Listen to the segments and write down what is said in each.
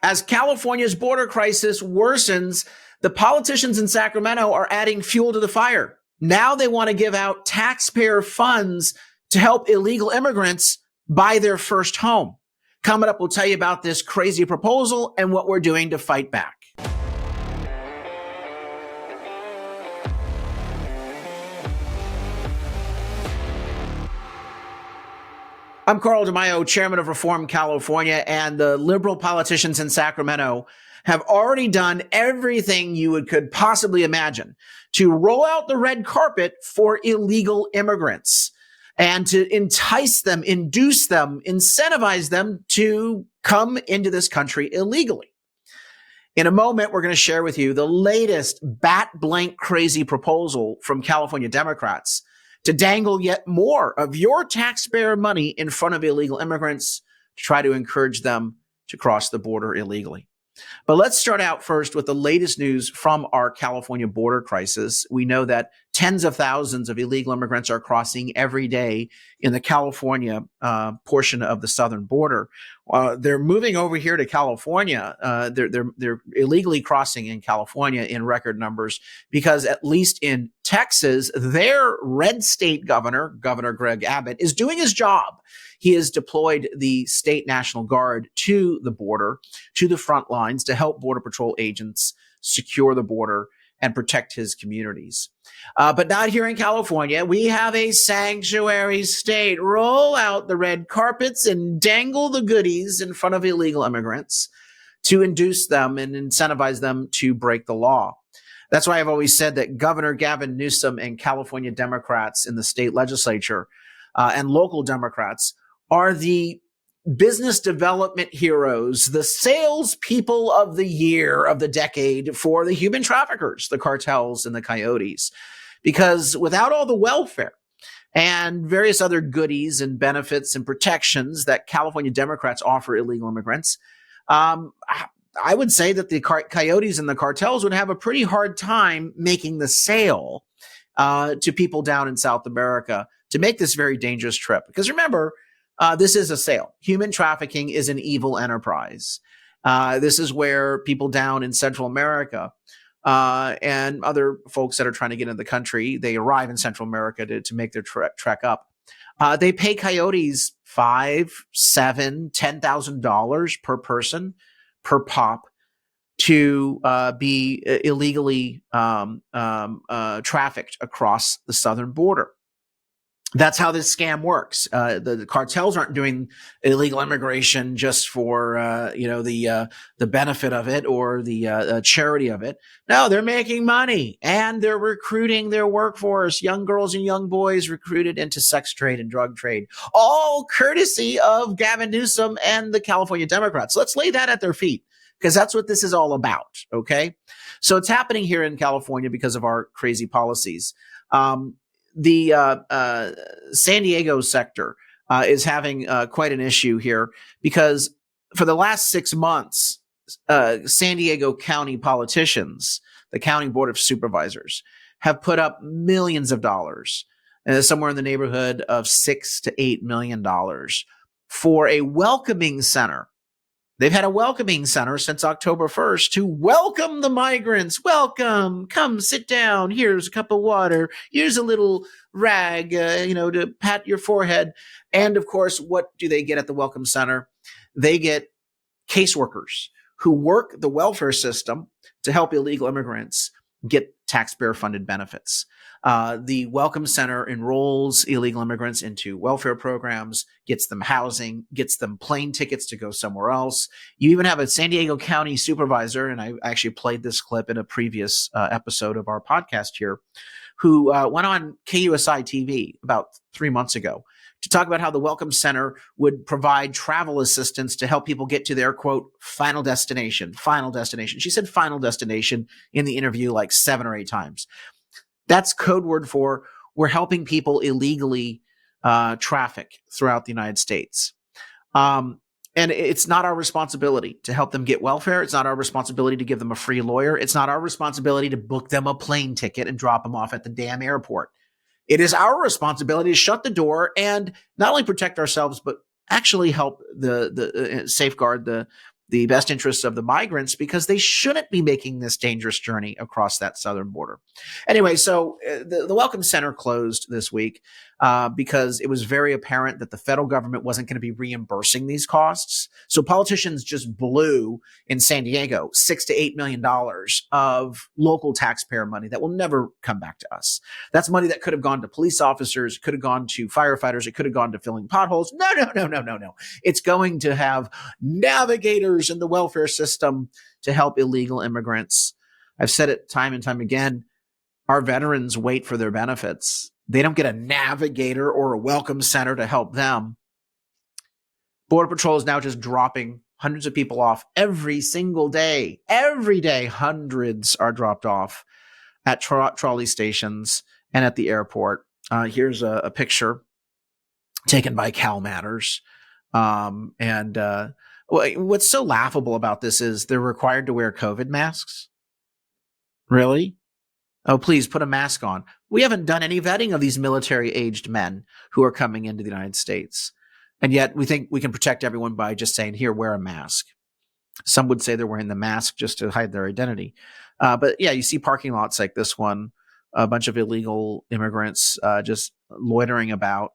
As California's border crisis worsens, the politicians in Sacramento are adding fuel to the fire. Now they want to give out taxpayer funds to help illegal immigrants buy their first home. Coming up, we'll tell you about this crazy proposal and what we're doing to fight back. I'm Carl DeMaio, chairman of Reform California, and the liberal politicians in Sacramento have already done everything you could possibly imagine to roll out the red carpet for illegal immigrants and to entice them, induce them, incentivize them to come into this country illegally. In a moment, we're going to share with you the latest bat-blank crazy proposal from California Democrats to dangle yet more of your taxpayer money in front of illegal immigrants to try to encourage them to cross the border illegally. But let's start out first with the latest news from our California border crisis. We know that tens of thousands of illegal immigrants are crossing every day in the California portion of the southern border. They're moving over here to California. They're illegally crossing in California in record numbers because at least in Texas, their red state governor, Governor Greg Abbott, is doing his job. He has deployed the state National Guard to the border, to the front lines to help Border Patrol agents secure the border and protect his communities. But not here in California. We have a sanctuary state. Roll out the red carpets and dangle the goodies in front of illegal immigrants to induce them and incentivize them to break the law. That's why I've always said that Governor Gavin Newsom and California Democrats in the state legislature and local Democrats are the business development heroes, the salespeople of the year, of the decade for the human traffickers, the cartels and the coyotes. Because without all the welfare and various other goodies and benefits and protections that California Democrats offer illegal immigrants, I would say that the coyotes and the cartels would have a pretty hard time making the sale to people down in South America to make this very dangerous trip. Because remember, this is a sale. Human trafficking is an evil enterprise. This is where people down in Central America and other folks that are trying to get into the country, they arrive in Central America to make their trek up. They pay coyotes $5,000, $7,000, $10,000 per person, per pop, to be illegally trafficked across the southern border. That's how this scam works. The cartels aren't doing illegal immigration just for the benefit of it or the charity of it. No, they're making money and they're recruiting their workforce, young girls and young boys recruited into sex trade and drug trade, all courtesy of Gavin Newsom and the California Democrats. Let's lay that at their feet, because that's what this is all about. Okay, so it's happening here in California because of our crazy policies. The San Diego sector is having quite an issue here because for the last 6 months, San Diego County politicians, the County Board of Supervisors, have put up millions of dollars, somewhere in the neighborhood of $6 to $8 million for a welcoming center. They've had a welcoming center since October 1st to welcome the migrants. Welcome. Come sit down. Here's a cup of water. Here's a little rag, to pat your forehead. And of course, what do they get at the welcome center? They get caseworkers who work the welfare system to help illegal immigrants get taxpayer funded benefits. The Welcome Center enrolls illegal immigrants into welfare programs, gets them housing, gets them plane tickets to go somewhere else. You even have a San Diego County supervisor, and I actually played this clip in a previous episode of our podcast here, who went on KUSI TV about 3 months ago to talk about how the Welcome Center would provide travel assistance to help people get to their, quote, final destination. She said final destination in the interview like 7 or 8 times. That's code word for we're helping people illegally traffic throughout the United States. And it's not our responsibility to help them get welfare. It's not our responsibility to give them a free lawyer. It's not our responsibility to book them a plane ticket and drop them off at the damn airport. It is our responsibility to shut the door and not only protect ourselves, but actually help the safeguard the best interests of the migrants because they shouldn't be making this dangerous journey across that southern border. Anyway, so the Welcome Center closed this week because it was very apparent that the federal government wasn't going to be reimbursing these costs. So politicians just blew in San Diego $6 to $8 million of local taxpayer money that will never come back to us. That's money that could have gone to police officers, could have gone to firefighters, it could have gone to filling potholes. No. It's going to have navigators in the welfare system to help illegal immigrants. I've said it time and time again. Our veterans wait for their benefits. They don't get a navigator or a welcome center to help them. Border Patrol is now just dropping hundreds of people off every single day. Every day, hundreds are dropped off at trolley stations and at the airport. Here's a picture taken by Cal Matters. What's so laughable about this is they're required to wear COVID masks. Really? Oh, please put a mask on. We haven't done any vetting of these military-aged men who are coming into the United States. And yet we think we can protect everyone by just saying, here, wear a mask. Some would say they're wearing the mask just to hide their identity. But yeah, you see parking lots like this one, a bunch of illegal immigrants just loitering about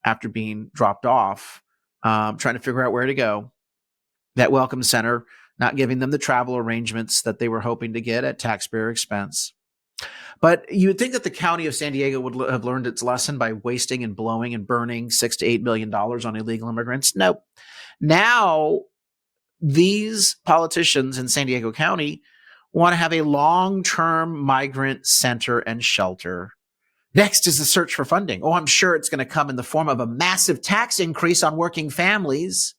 after being dropped off, trying to figure out where to go. That welcome center not giving them the travel arrangements that they were hoping to get at taxpayer expense. But you would think that the county of San Diego would have learned its lesson by wasting and blowing and burning $6 to $8 million on illegal immigrants. Nope. Now, these politicians in San Diego County want to have a long-term migrant center and shelter. Next is the search for funding. Oh, I'm sure it's going to come in the form of a massive tax increase on working families.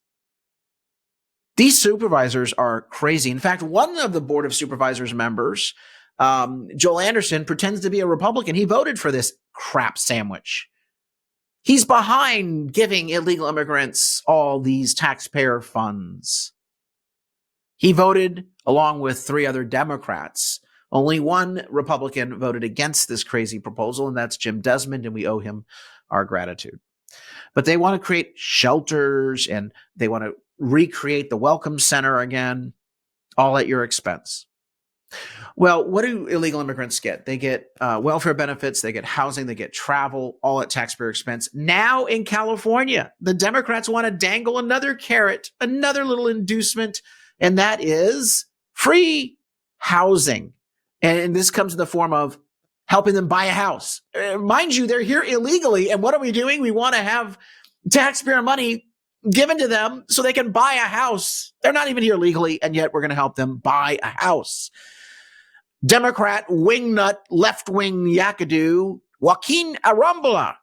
These supervisors are crazy. In fact, one of the Board of Supervisors members, Joel Anderson, pretends to be a Republican. He voted for this crap sandwich. He's behind giving illegal immigrants all these taxpayer funds. He voted along with 3 other Democrats. Only one Republican voted against this crazy proposal, and that's Jim Desmond, and we owe him our gratitude. But they want to create shelters, and they want to recreate the Welcome Center again, all at your expense. Well, what do illegal immigrants get? They get welfare benefits, they get housing, they get travel, all at taxpayer expense. Now in California, the Democrats want to dangle another carrot, another little inducement, and that is free housing. And this comes in the form of helping them buy a house. Mind you, they're here illegally. And what are we doing? We want to have taxpayer money given to them so they can buy a house. They're not even here legally, and yet we're going to help them buy a house. Democrat wingnut, left-wing yakadoo, Joaquin Arambula,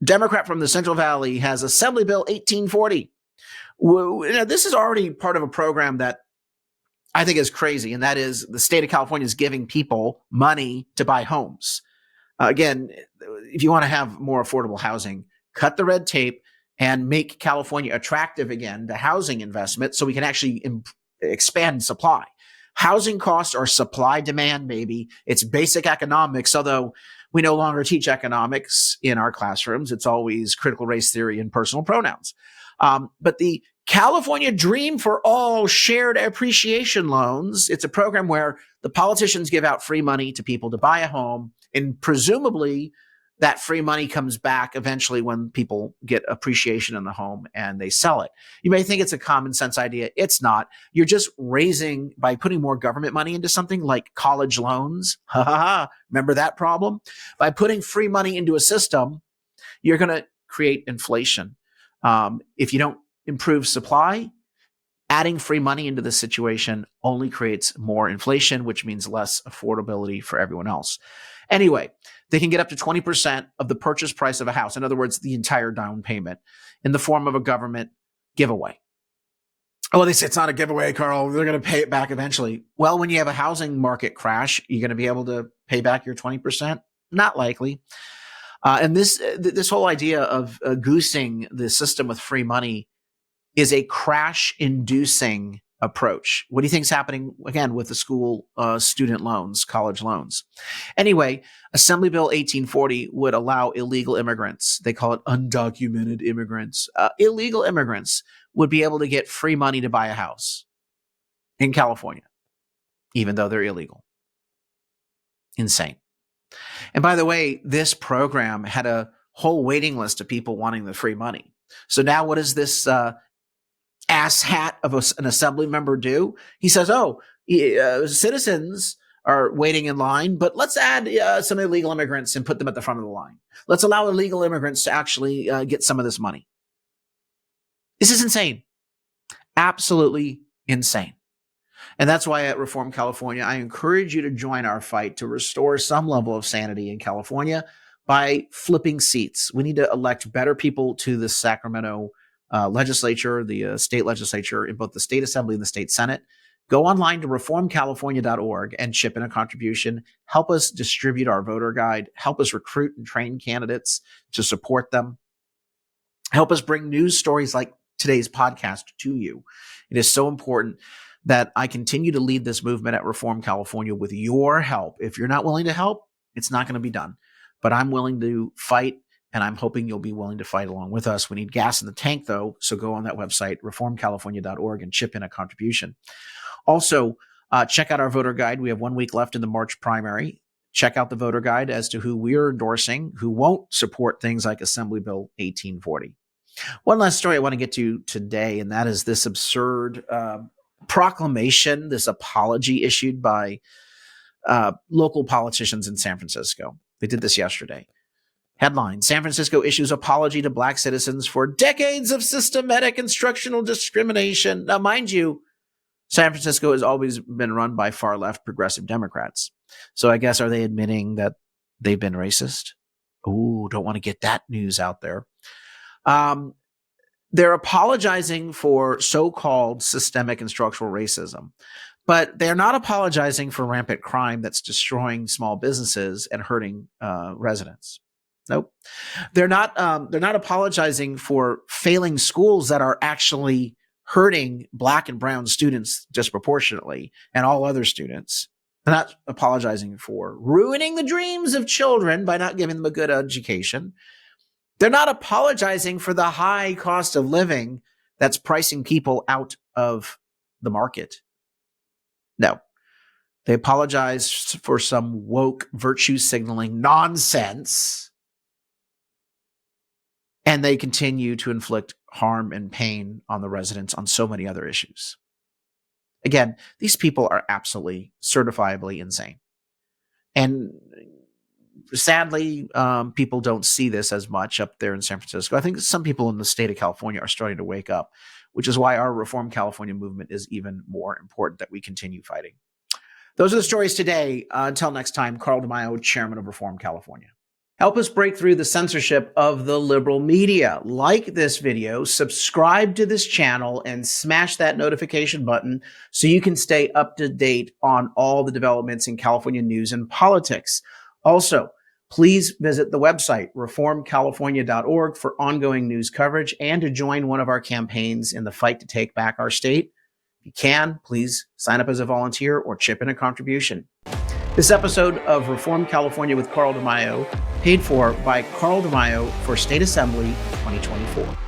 Democrat from the Central Valley, has Assembly Bill 1840. Now, this is already part of a program that I think is crazy, and that is the state of California is giving people money to buy homes. Again, if you want to have more affordable housing, cut the red tape and make California attractive again to housing investment so we can actually expand supply. Housing costs are supply demand, baby. It's basic economics, although we no longer teach economics in our classrooms. It's always critical race theory and personal pronouns. But the California Dream for All Shared Appreciation Loans, it's a program where the politicians give out free money to people to buy a home, and presumably that free money comes back eventually when people get appreciation in the home and they sell it. You may think it's a common sense idea. It's not. You're just raising, by putting more government money into something like college loans. Ha ha ha. Remember that problem? By putting free money into a system, you're going to create inflation. If you don't improve supply, adding free money into the situation only creates more inflation, which means less affordability for everyone else. Anyway, they can get up to 20% of the purchase price of a house. In other words, the entire down payment in the form of a government giveaway. Oh, they say it's not a giveaway, Carl. They're going to pay it back eventually. Well, when you have a housing market crash, you're going to be able to pay back your 20%? Not likely. And this whole idea of goosing the system with free money is a crash-inducing approach. What do you think is happening, again, with the school student loans, college loans? Anyway, Assembly Bill 1840 would allow illegal immigrants, they call it undocumented immigrants, illegal immigrants would be able to get free money to buy a house. in California, even though they're illegal. Insane. And by the way, this program had a whole waiting list of people wanting the free money. So now what does this ass hat of an assembly member do? He says, citizens are waiting in line, but let's add some illegal immigrants and put them at the front of the line. Let's allow illegal immigrants to actually get some of this money. This is insane. Absolutely insane. And that's why at Reform California, I encourage you to join our fight to restore some level of sanity in California by flipping seats. We need to elect better people to the Sacramento legislature, the state legislature, in both the state assembly and the state senate. Go online to reformcalifornia.org and chip in a contribution. Help us distribute our voter guide. Help us recruit and train candidates to support them. Help us bring news stories like today's podcast to you. It is so important that I continue to lead this movement at Reform California with your help. If you're not willing to help, it's not going to be done. But I'm willing to fight, and I'm hoping you'll be willing to fight along with us. We need gas in the tank, though, so go on that website, reformcalifornia.org, and chip in a contribution. Also, check out our voter guide. We have 1 week left in the March primary. Check out the voter guide as to who we're endorsing, who won't support things like Assembly Bill 1840. One last story I want to get to today, and that is this absurd proclamation, this apology issued by local politicians in San Francisco. They did this yesterday. Headline: San Francisco issues apology to Black citizens for decades of systematic instructional discrimination. Now, mind you, San Francisco has always been run by far-left progressive Democrats. So I guess, are they admitting that they've been racist? Ooh, don't want to get that news out there. They're apologizing for so-called systemic and structural racism, but they're not apologizing for rampant crime that's destroying small businesses and hurting residents. Nope. They're not apologizing for failing schools that are actually hurting Black and brown students disproportionately and all other students. They're not apologizing for ruining the dreams of children by not giving them a good education. They're not apologizing for the high cost of living that's pricing people out of the market. No. They apologize for some woke virtue signaling nonsense. And they continue to inflict harm and pain on the residents on so many other issues. Again, these people are absolutely certifiably insane. And sadly, people don't see this as much up there in San Francisco. I think some people in the state of California are starting to wake up, which is why our Reform California movement is even more important that we continue fighting. Those are the stories today. Until next time, Carl DeMaio, chairman of Reform California. Help us break through the censorship of the liberal media. Like this video, subscribe to this channel, and smash that notification button so you can stay up to date on all the developments in California news and politics. Also, please visit the website, reformcalifornia.org, for ongoing news coverage and to join one of our campaigns in the fight to take back our state. If you can, please sign up as a volunteer or chip in a contribution. This episode of Reform California with Carl DeMaio, paid for by Carl DeMaio for State Assembly 2024.